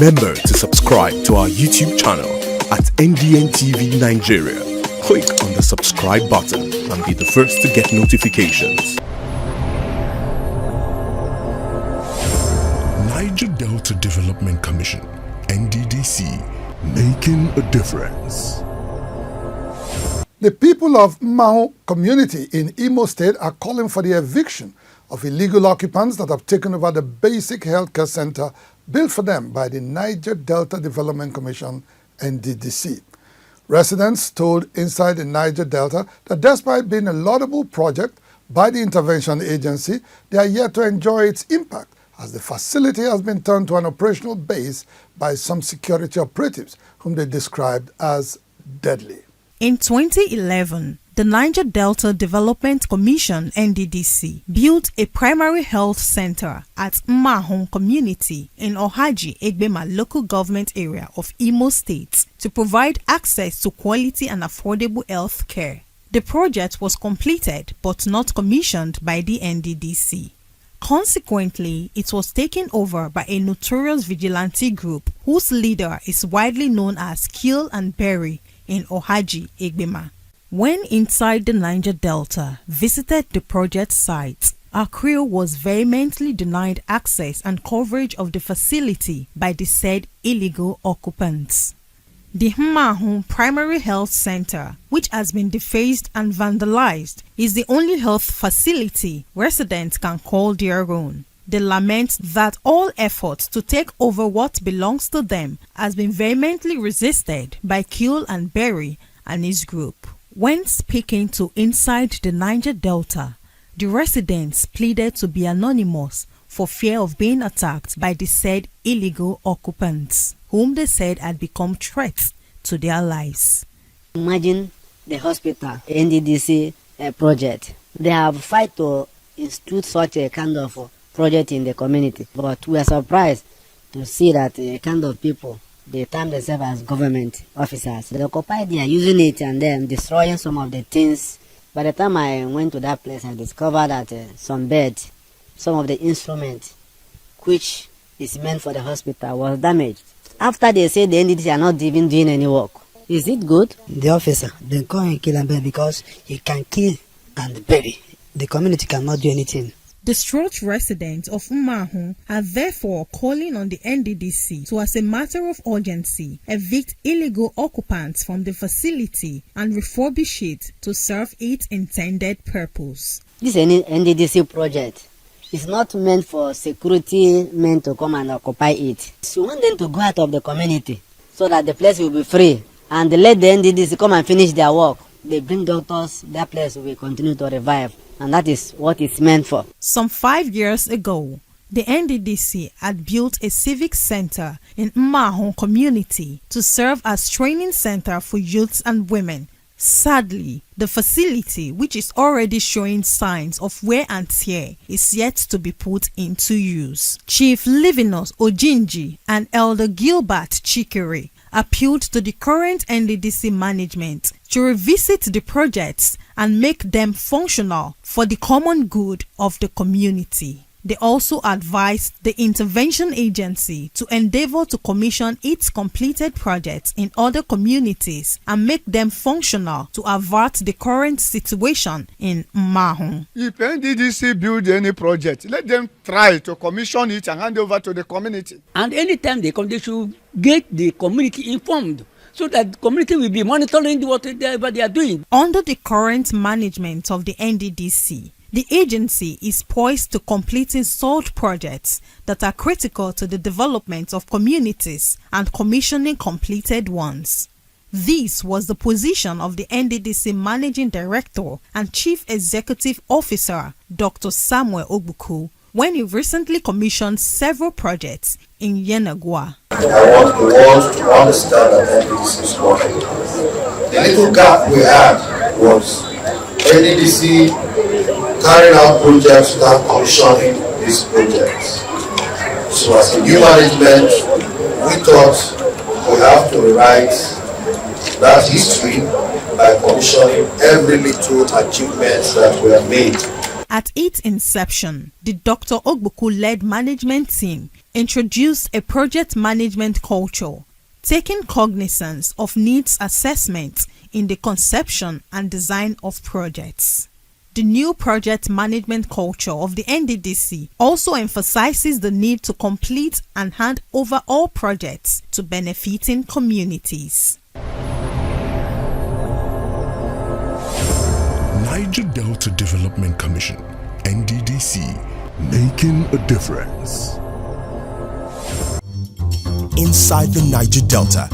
Remember to subscribe to our YouTube channel at NDN Nigeria. Click on the subscribe button and be the first to get notifications. Niger Delta Development Commission, NDDC, making a difference. The people of MAMODE community in Imo State are calling for the eviction of illegal occupants that have taken over the basic healthcare center built for them by the Niger Delta Development Commission, Nddc. Residents told Inside the Niger Delta that despite being a laudable project by the intervention agency, they are yet to enjoy its impact as the facility has been turned to an operational base by some security operatives whom they described as deadly. In 2011, the Niger Delta Development Commission (NDDC) built a primary health center at Mmahon community in AKUGHA local government area of Imo State to provide access to quality and affordable health care. The project was completed but not commissioned by the NDDC. Consequently, it was taken over by a notorious vigilante group whose leader is widely known as Kill and Bury in AKUGHA. When Inside the Niger Delta visited the project site, our crew was vehemently denied access and coverage of the facility by the said illegal occupants. The Mmahon Primary Health Center, which has been defaced and vandalized, is the only health facility residents can call their own. They lament that all efforts to take over what belongs to them has been vehemently resisted by Kill and Bury and his group. When speaking to Inside the Niger Delta, the residents pleaded to be anonymous for fear of being attacked by the said illegal occupants, whom they said had become threats to their lives. Imagine the hospital, NDDC project. They have fight to institute such a kind of project in the community, but we are surprised to see that a kind of people, they term themselves as government officers. They occupy, they are using it and then destroying some of the things. By the time I went to that place, I discovered that some beds, some of the instruments which is meant for the hospital was damaged. After they say the NDDC are not even doing any work. Is it good? The officer, they go and kill and bury because he can kill and bury. The community cannot do anything. Distraught residents of Mmahon are therefore calling on the NDDC to, as a matter of urgency, evict illegal occupants from the facility and refurbish it to serve its intended purpose. This NDDC project is not meant for security men to come and occupy it. We want them to go out of the community so that the place will be free and let the NDDC come and finish their work. They bring doctors, that place will continue to revive. And that is what it's meant for. Some 5 years ago, the NDDC had built a civic center in Mmahon community to serve as training center for youths and women. Sadly, the facility, which is already showing signs of wear and tear, is yet to be put into use. Chief Livinus Ojinji and Elder Gilbert Chikere appealed to the current NDDC management to revisit the projects and make them functional for the common good of the community. They also advised the intervention agency to endeavor to commission its completed projects in other communities and make them functional to avert the current situation in Mmahon. If NDDC build any project, let them try to commission it and hand over to the community. And anytime they come, they should get the community informed, so that the community will be monitoring whatever they are doing. Under the current management of the NDDC, the agency is poised to completing stalled projects that are critical to the development of communities and commissioning completed ones. This was the position of the NDDC Managing Director and Chief Executive Officer, Dr. Samuel Ogbuku, when he recently commissioned several projects in Yenagua. I want the world to understand that NDDC is working. The little gap we had was NDDC carrying out projects without commissioning these projects. So as a new management, we thought we have to rewrite that history by commissioning every little achievement that we have made. At its inception, the Dr. Ogbuku-led management team introduced a project management culture, taking cognizance of needs assessment in the conception and design of projects. The new project management culture of the NDDC also emphasizes the need to complete and hand over all projects to benefiting communities. Niger Delta Development Commission, NDDC, making a difference. Inside the Niger Delta,